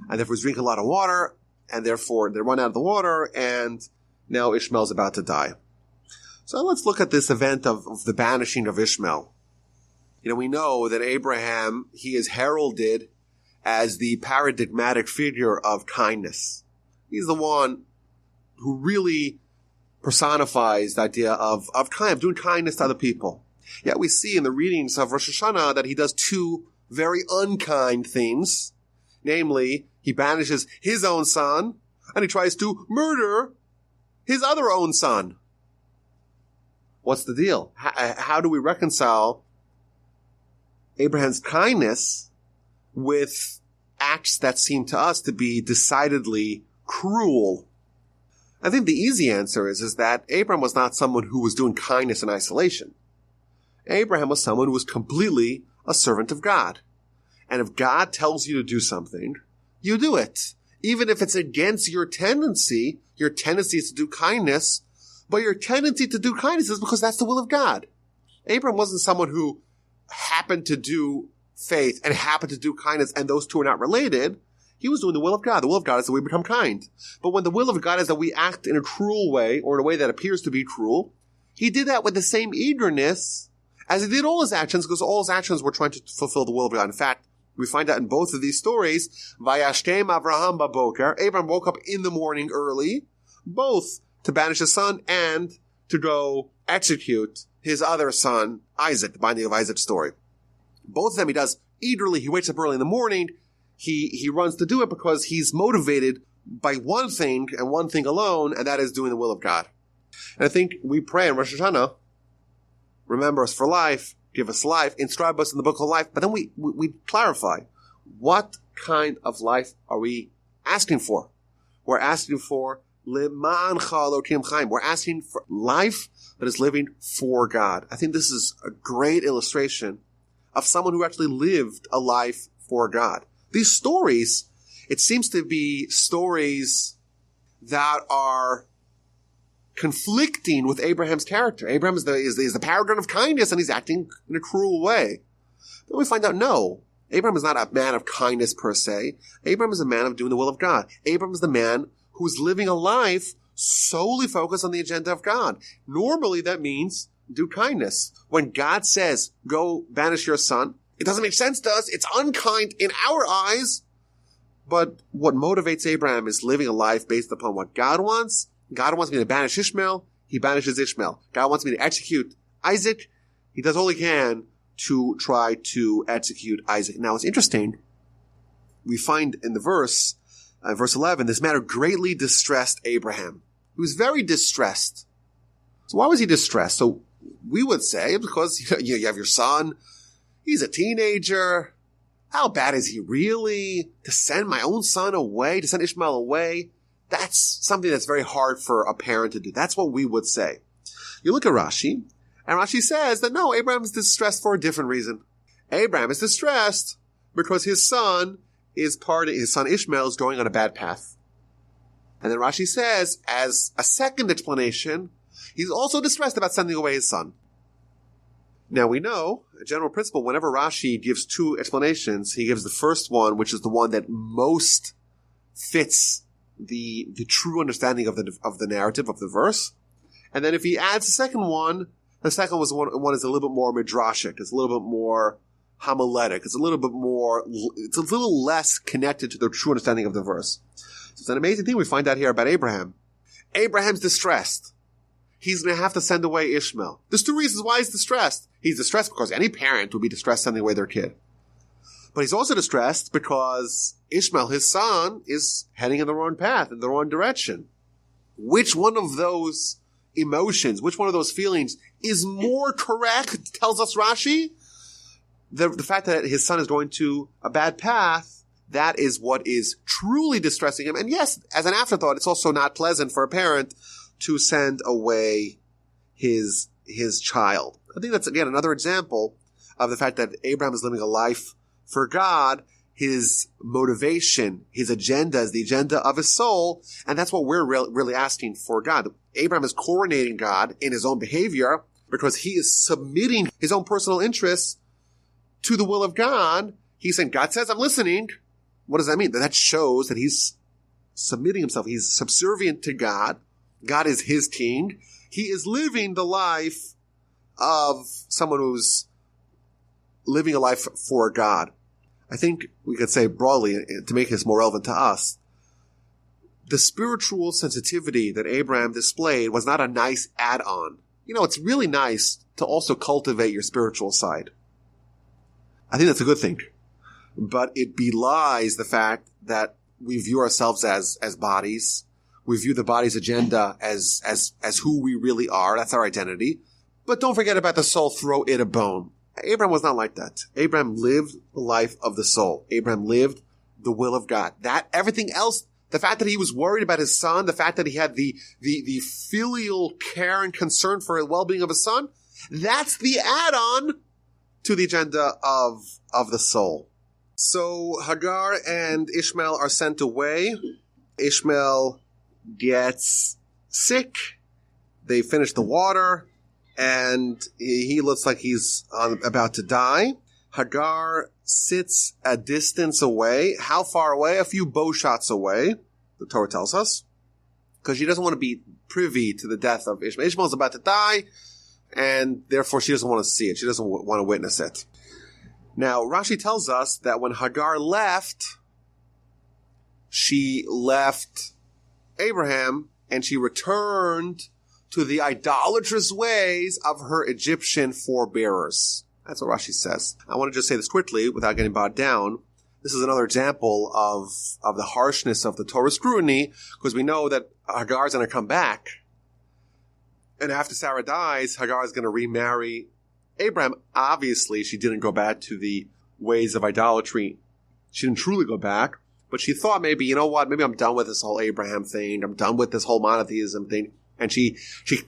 and therefore he's drinking a lot of water, and therefore they run out of the water, and now Ishmael's about to die. So let's look at this event of the banishing of Ishmael. We know that Abraham, he is heralded as the paradigmatic figure of kindness. He's the one who really personifies the idea of doing kindness to other people. Yet we see in the readings of Rosh Hashana that he does two very unkind things. Namely, he banishes his own son, and he tries to murder his other own son. What's the deal? How do we reconcile Abraham's kindness with acts that seem to us to be decidedly cruel? I think the easy answer is that Abraham was not someone who was doing kindness in isolation. Abraham was someone who was completely a servant of God. And if God tells you to do something, you do it. Even if it's against your tendency is to do kindness, but your tendency to do kindness is because that's the will of God. Abraham wasn't someone who happened to do faith and happened to do kindness, and those two are not related. He was doing the will of God. The will of God is that we become kind. But when the will of God is that we act in a cruel way, or in a way that appears to be cruel, he did that with the same eagerness as he did all his actions, because all his actions were trying to fulfill the will of God. In fact, we find out in both of these stories, Vayashkem Avraham baboker, Abraham woke up in the morning early, both to banish his son and to go execute his other son, Isaac, the binding of Isaac's story. Both of them he does eagerly. He wakes up early in the morning. He runs to do it because he's motivated by one thing and one thing alone, and that is doing the will of God. And I think we pray in Rosh Hashana, remember us for life, give us life, inscribe us in the book of life, but then we clarify, what kind of life are we asking for? We're asking for Lemancha Elokim Chaim. We're asking for life that is living for God. I think this is a great illustration of someone who actually lived a life for God. These stories, it seems to be stories that are conflicting with Abraham's character. Abraham is the paragon of kindness, and he's acting in a cruel way. Then we find out, no, Abraham is not a man of kindness per se. Abraham is a man of doing the will of God. Abraham is the man who's living a life solely focused on the agenda of God. Normally that means do kindness. When God says, go banish your son, it doesn't make sense to us. It's unkind in our eyes. But what motivates Abraham is living a life based upon what God wants. God wants me to banish Ishmael. He banishes Ishmael. God wants me to execute Isaac. He does all he can to try to execute Isaac. Now, it's interesting. We find in the verse 11, this matter greatly distressed Abraham. He was very distressed. So why was he distressed? So we would say because you have your son. He's a teenager. How bad is he really? To send my own son away, to send Ishmael away, that's something that's very hard for a parent to do. That's what we would say. You look at Rashi, and Rashi says that no, Abraham is distressed for a different reason. Abraham is distressed because his son Ishmael is going on a bad path. And then Rashi says, as a second explanation, he's also distressed about sending away his son. Now we know, a general principle, whenever Rashi gives two explanations, he gives the first one, which is the one that most fits the true understanding of the narrative of the verse. And then if he adds the second one is a little bit more midrashic. It's a little bit more homiletic. It's a little less connected to the true understanding of the verse. So it's an amazing thing we find out here about Abraham. Abraham's distressed. He's going to have to send away Ishmael. There's two reasons why he's distressed. He's distressed because any parent would be distressed sending away their kid. But he's also distressed because Ishmael, his son, is heading in the wrong path, in the wrong direction. Which one of those emotions, which one of those feelings is more correct, tells us Rashi? The fact that his son is going to a bad path, that is what is truly distressing him. And yes, as an afterthought, it's also not pleasant for a parent to send away his child. I think that's, again, another example of the fact that Abraham is living a life for God. His motivation, his agenda is the agenda of his soul, and that's what we're really asking for God. Abraham is coronating God in his own behavior because he is submitting his own personal interests to the will of God. He's saying, God says, I'm listening. What does that mean? That shows that he's submitting himself. He's subservient to God. God is his king. He is living the life of someone who's living a life for God. I think we could say broadly, to make this more relevant to us, the spiritual sensitivity that Abraham displayed was not a nice add-on. It's really nice to also cultivate your spiritual side. I think that's a good thing. But it belies the fact that we view ourselves as bodies. We view the body's agenda as who we really are. That's our identity. But don't forget about the soul, throw it a bone. Abraham was not like that. Abraham lived the life of the soul. Abraham lived the will of God. That, everything else, the fact that he was worried about his son, the fact that he had the filial care and concern for the well-being of his son, That's the add-on to the agenda of the soul. So Hagar and Ishmael are sent away. Ishmael gets sick. They finish the water, and he looks like he's about to die. Hagar sits a distance away. How far away? A few bow shots away, the Torah tells us, because she doesn't want to be privy to the death of Ishmael. Ishmael's about to die, and therefore she doesn't want to see it. She doesn't want to witness it. Now, Rashi tells us that when Hagar left, she left Abraham, and she returned to the idolatrous ways of her Egyptian forebearers. That's what Rashi says. I want to just say this quickly without getting bogged down. This is another example of the harshness of the Torah scrutiny, because we know that Hagar is going to come back. And after Sarah dies, Hagar is going to remarry Abraham. Obviously, she didn't go back to the ways of idolatry. She didn't truly go back, but she thought maybe, you know what, maybe I'm done with this whole Abraham thing. I'm done with this whole monotheism thing. And she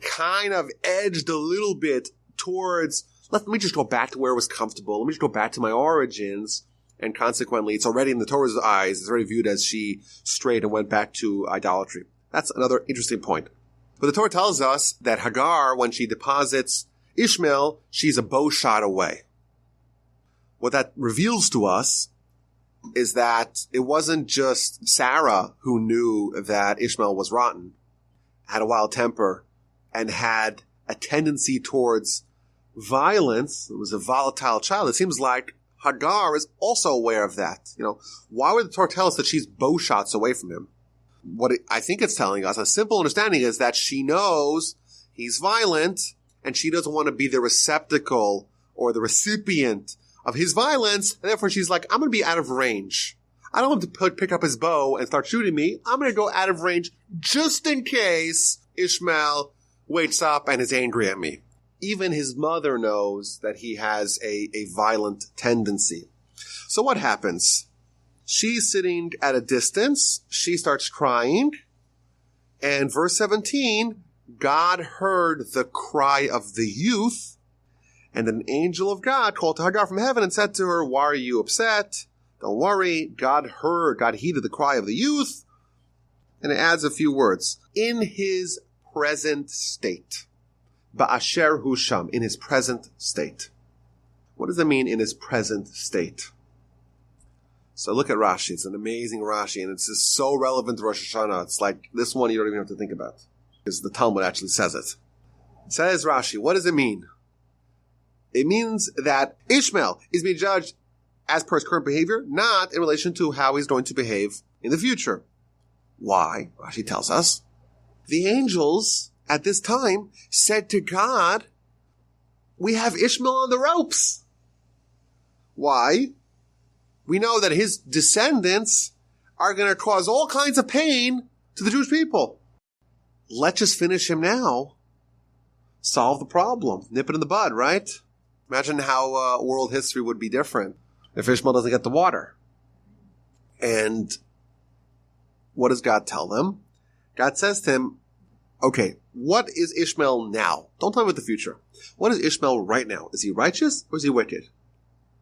kind of edged a little bit towards, let me just go back to where it was comfortable. Let me just go back to my origins. And consequently, it's already in the Torah's eyes, it's already viewed as she strayed and went back to idolatry. That's another interesting point. But the Torah tells us that Hagar, when she deposits Ishmael, she's a bow shot away. What that reveals to us is that it wasn't just Sarah who knew that Ishmael was rotten, had a wild temper, and had a tendency towards violence. It was a volatile child. It seems like Hagar is also aware of that. Why would the Torah tell us that she's bow shots away from him? What I think it's telling us, a simple understanding, is that she knows he's violent, and she doesn't want to be the receptacle or the recipient of his violence, and therefore she's like, I'm going to be out of range. I don't want him to pick up his bow and start shooting me. I'm going to go out of range just in case Ishmael wakes up and is angry at me. Even his mother knows that he has a violent tendency. So what happens? She's sitting at a distance. She starts crying. And verse 17, God heard the cry of the youth, and an angel of God called to Hagar from heaven and said to her, why are you upset? Don't worry. God heeded the cry of the youth. And it adds a few words. In his present state. Ba'asher hu sham, in his present state. What does it mean, in his present state? So look at Rashi. It's an amazing Rashi, and it's just so relevant to Rosh Hashana. It's like this one you don't even have to think about, because the Talmud actually says it. It says Rashi, what does it mean? It means that Ishmael is being judged as per his current behavior, not in relation to how he's going to behave in the future. Why? Rashi tells us. The angels at this time said to God, we have Ishmael on the ropes. Why? We know that his descendants are going to cause all kinds of pain to the Jewish people. Let's just finish him now. Solve the problem. Nip it in the bud, right? Imagine how world history would be different if Ishmael doesn't get the water. And what does God tell them? God says to him, okay, what is Ishmael now? Don't tell me about the future. What is Ishmael right now? Is he righteous or is he wicked?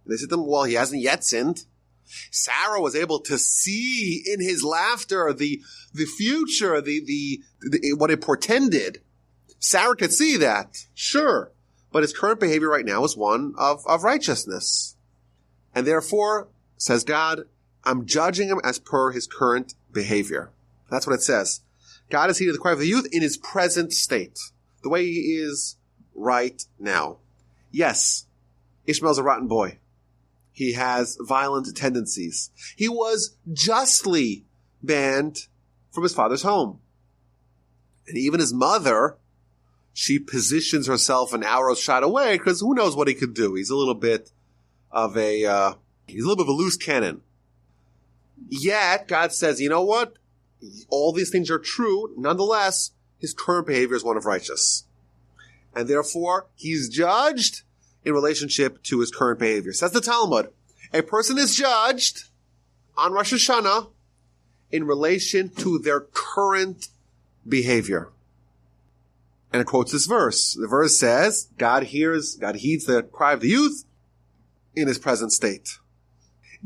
And they said to him, well, he hasn't yet sinned. Sarah was able to see in his laughter the future, the what it portended. Sarah could see that, sure. But his current behavior right now is one of righteousness. And therefore, says God, I'm judging him as per his current behavior. That's what it says. God has heeded the cry of the youth in his present state, the way he is right now. Yes, Ishmael's a rotten boy. He has violent tendencies. He was justly banned from his father's home. And even his mother, she positions herself an arrow shot away, because who knows what he could do. He's a little bit of a loose cannon. Yet, God says, you know what? All these things are true. Nonetheless, his current behavior is one of righteous. And therefore, he's judged in relationship to his current behavior. Says the Talmud, a person is judged on Rosh Hashana in relation to their current behavior. And it quotes this verse. The verse says, God heeds the cry of the youth in his present state.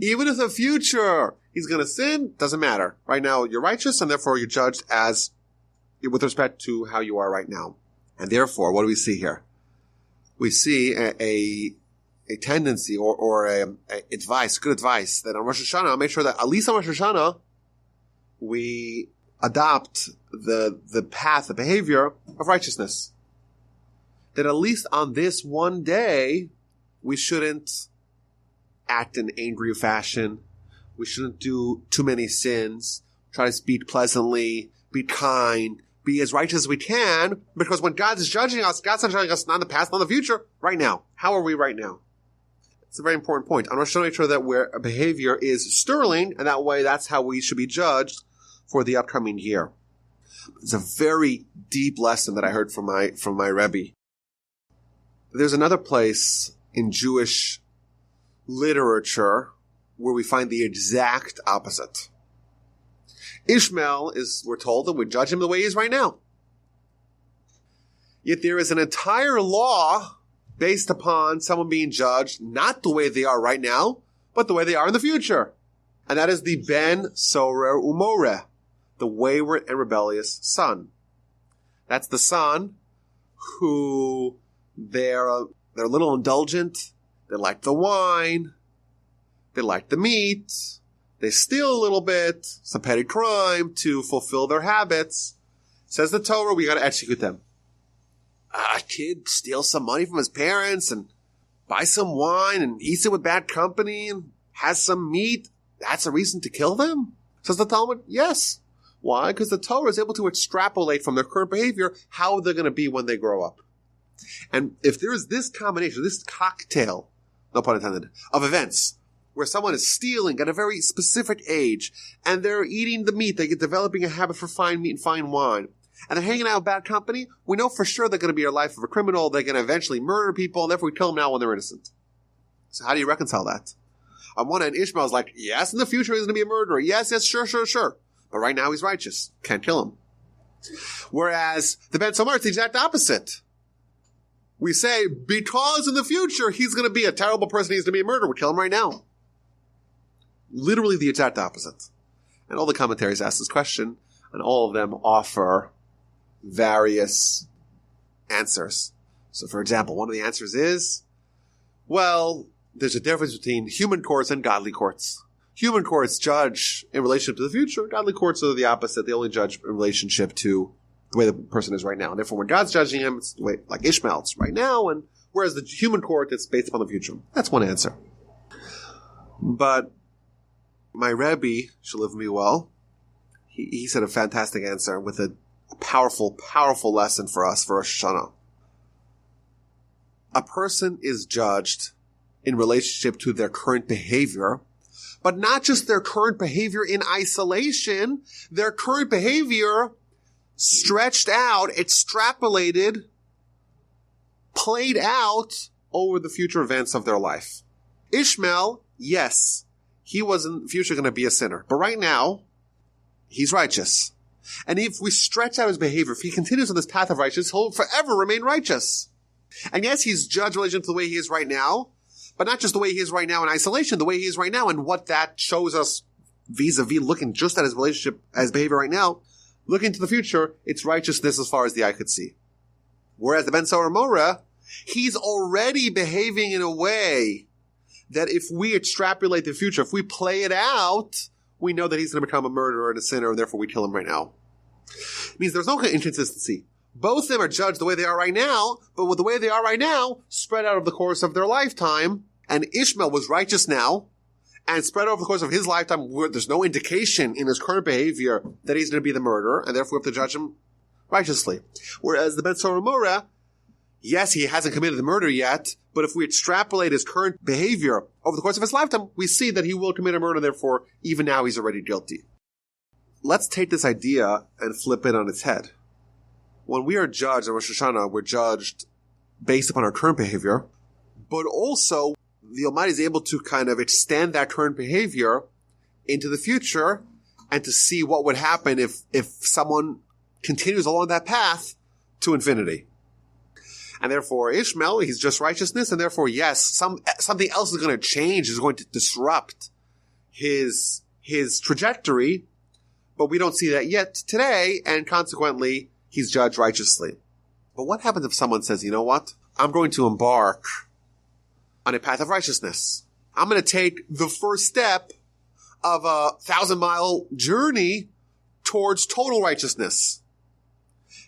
Even if in the future he's going to sin, doesn't matter. Right now you're righteous, and therefore you're judged as with respect to how you are right now. And therefore, what do we see here? We see a tendency or good advice that on Rosh Hashana, make sure that at least on Rosh Hashana, we adopt the path, the behavior of righteousness. That at least on this one day, we shouldn't act in angry fashion. We shouldn't do too many sins. Try to speak pleasantly, be kind, be as righteous as we can, because when God is judging us, God's not judging us not in the past, not in the future, right now. How are we right now? It's a very important point. I want to make sure that our behavior is sterling, and that way that's how we should be judged for the upcoming year. It's a very deep lesson that I heard from my Rebbe. There's another place in Jewish literature where we find the exact opposite. Ishmael we're told that we judge him the way he is right now. Yet there is an entire law based upon someone being judged not the way they are right now, but the way they are in the future. And that is the Ben Sorer Umoreh, the wayward and rebellious son. That's the son who they're a little indulgent. They like the wine. They like the meat. They steal a little bit, some petty crime to fulfill their habits. Says the Torah, we got to execute them. A kid steals some money from his parents and buys some wine and eats it with bad company and has some meat. That's a reason to kill them? Says the Talmud, yes. Why? Because the Torah is able to extrapolate from their current behavior how they're going to be when they grow up. And if there is this combination, this cocktail, no pun intended, of events where someone is stealing at a very specific age and they're eating the meat, they get developing a habit for fine meat and fine wine, and they're hanging out with bad company, we know for sure they're going to be a life of a criminal, they're going to eventually murder people, and therefore we kill them now when they're innocent. So how do you reconcile that? On one end, Ishmael's like, yes, in the future he's going to be a murderer. Yes, sure. But right now he's righteous. Can't kill him. Whereas the Ben Somer, it's the exact opposite. We say, because in the future he's going to be a terrible person, he's going to be a murderer, we kill him right now. Literally the exact opposite. And all the commentaries ask this question, and all of them offer various answers. So, for example, one of the answers is, well, there's a difference between human courts and godly courts. Human courts judge in relationship to the future. Godly courts are the opposite. They only judge in relationship to the way the person is right now. And therefore, when God's judging him, it's the way, like Ishmael, it's right now. And whereas the human court, it's based upon the future. That's one answer. But my Rebbe, should live me well, he said a fantastic answer with a powerful, powerful lesson for us for Rosh Hashana. A person is judged in relationship to their current behavior, but not just their current behavior in isolation, their current behavior stretched out, extrapolated, played out over the future events of their life. Ishmael, yes, he was in the future going to be a sinner, but right now, he's righteous. And if we stretch out his behavior, if he continues on this path of righteousness, he'll forever remain righteous. And yes, he's judged in relation to the way he is right now, but not just the way he is right now in isolation, the way he is right now, and what that shows us vis-a-vis looking just at his relationship, as behavior right now, looking to the future, it's righteousness as far as the eye could see. Whereas the Ben Sorer Umoreh, he's already behaving in a way that if we extrapolate the future, if we play it out, we know that he's going to become a murderer and a sinner, and therefore we kill him right now. It means there's no inconsistency. Both of them are judged the way they are right now, but with the way they are right now, spread out over the course of their lifetime, and Ishmael was righteous now, and spread over the course of his lifetime, where there's no indication in his current behavior that he's going to be the murderer, and therefore we have to judge him righteously. Whereas the Ben Sorer Umoreh, yes, he hasn't committed the murder yet, but if we extrapolate his current behavior over the course of his lifetime, we see that he will commit a murder, therefore even now he's already guilty. Let's take this idea and flip it on its head. When we are judged in Rosh Hashana, we're judged based upon our current behavior, but also the Almighty is able to kind of extend that current behavior into the future and to see what would happen if someone continues along that path to infinity. And therefore, Ishmael, he's just righteousness, and therefore, yes, something else is going to change, is going to disrupt his trajectory, but we don't see that yet today, and consequently, he's judged righteously. But what happens if someone says, you know what? I'm going to embark on a path of righteousness. I'm going to take the first step of a 1,000-mile journey towards total righteousness.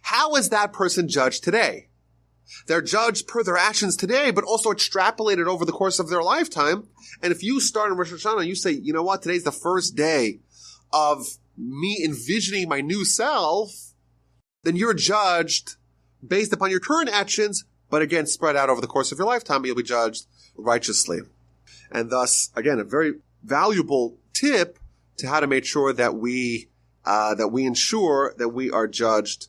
How is that person judged today? They're judged per their actions today, but also extrapolated over the course of their lifetime. And if you start in Rosh Hashana and you say, you know what, today's the first day of me envisioning my new self, then you're judged based upon your current actions, but again, spread out over the course of your lifetime, you'll be judged righteously. And thus, again, a very valuable tip to how to make sure that we ensure that we are judged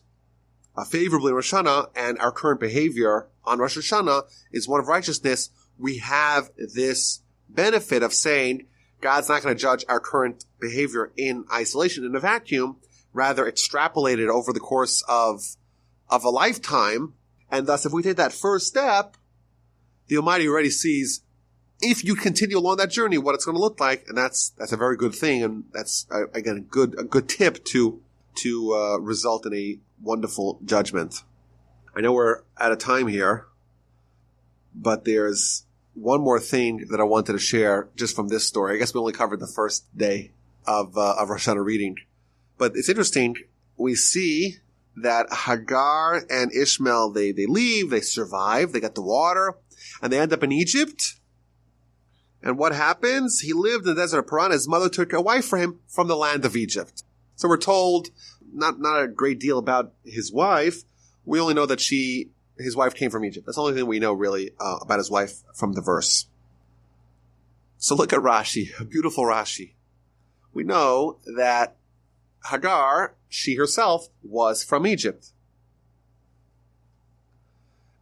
favorably in Rosh Hashanah, and our current behavior on Rosh Hashanah is one of righteousness. We have this benefit of saying God's not going to judge our current behavior in isolation, in a vacuum, rather extrapolate it over the course of a lifetime. And thus, if we take that first step, the Almighty already sees, if you continue along that journey, what it's going to look like. And that's a very good thing. And that's, again, a good tip to result in a wonderful judgment. I know we're out of time here, but there's one more thing that I wanted to share just from this story. I guess we only covered the first day of Rosh Hashanah reading. But it's interesting. We see that Hagar and Ishmael, they leave, they survive, they get the water, and they end up in Egypt. And what happens? He lived in the desert of Paran. His mother took a wife for him from the land of Egypt. So we're told not a great deal about his wife. We only know that his wife came from Egypt. That's the only thing we know really about his wife from the verse. So look at Rashi, a beautiful Rashi. We know that Hagar, she herself, was from Egypt.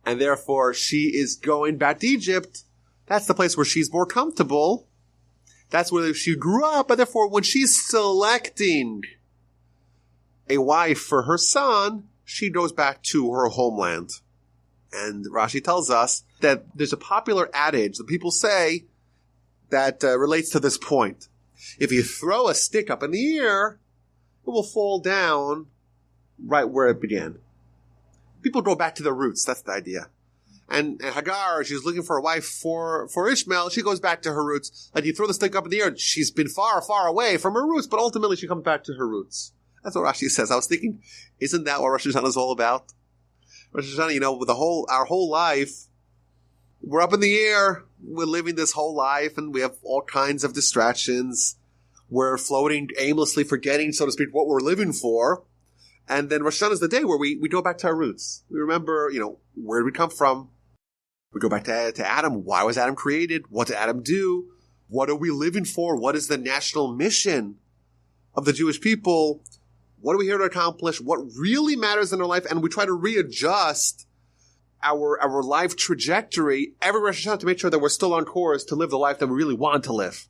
And therefore, she is going back to Egypt. That's the place where she's more comfortable. That's where she grew up. And therefore, when she's selecting a wife for her son, she goes back to her homeland. And Rashi tells us that there's a popular adage that people say that relates to this point. If you throw a stick up in the air, it will fall down right where it began. People go back to their roots. That's the idea. And Hagar, she's looking for a wife for Ishmael. She goes back to her roots. Like you throw the stick up in the air, she's been far, far away from her roots, but ultimately she comes back to her roots. That's what Rashi says. I was thinking, isn't that what Rosh Hashanah is all about? Rosh Hashanah, with our whole life, we're up in the air. We're living this whole life, and we have all kinds of distractions. We're floating aimlessly, forgetting, so to speak, what we're living for. And then Rosh Hashanah is the day where we go back to our roots. We remember, where did we come from? We go back to Adam. Why was Adam created? What did Adam do? What are we living for? What is the national mission of the Jewish people? What are we here to accomplish? What really matters in our life? And we try to readjust our life trajectory every Rosh Hashanah to make sure that we're still on course to live the life that we really want to live.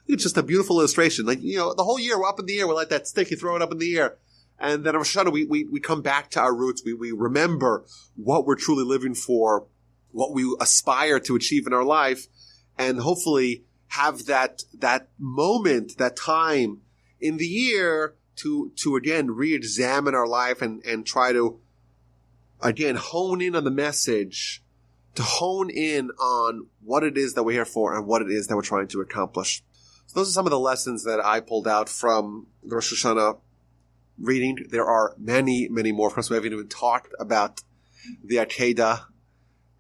It's just a beautiful illustration. Like, the whole year we're up in the air. We're like that stick, you throw it up in the air. And then Rosh Hashanah, we come back to our roots. We remember what we're truly living for, what we aspire to achieve in our life, and hopefully have that moment, that time in the year to again re-examine our life and try to again hone in on the message, to hone in on what it is that we're here for and what it is that we're trying to accomplish. So those are some of the lessons that I pulled out from the Rosh Hashanah reading. There are many, many more. Of course, we haven't even talked about the Akedah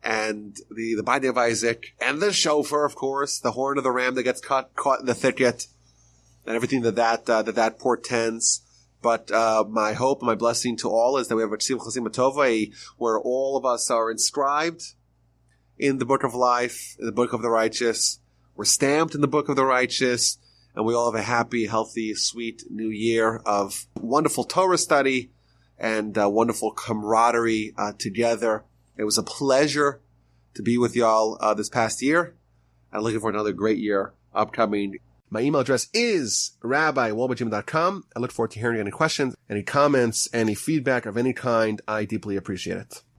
and the binding of Isaac and the shofar, of course, the horn of the ram that gets caught in the thicket, and everything that portends. But my hope and my blessing to all is that we have a Tzim Chasim Tova, where all of us are inscribed in the book of life, in the book of the righteous. We're stamped in the book of the righteous, and we all have a happy, healthy, sweet new year of wonderful Torah study and wonderful camaraderie together. It was a pleasure to be with y'all this past year. I'm looking for another great year upcoming. My email address is rabbi@wolbajim.com. I look forward to hearing any questions, any comments, any feedback of any kind. I deeply appreciate it.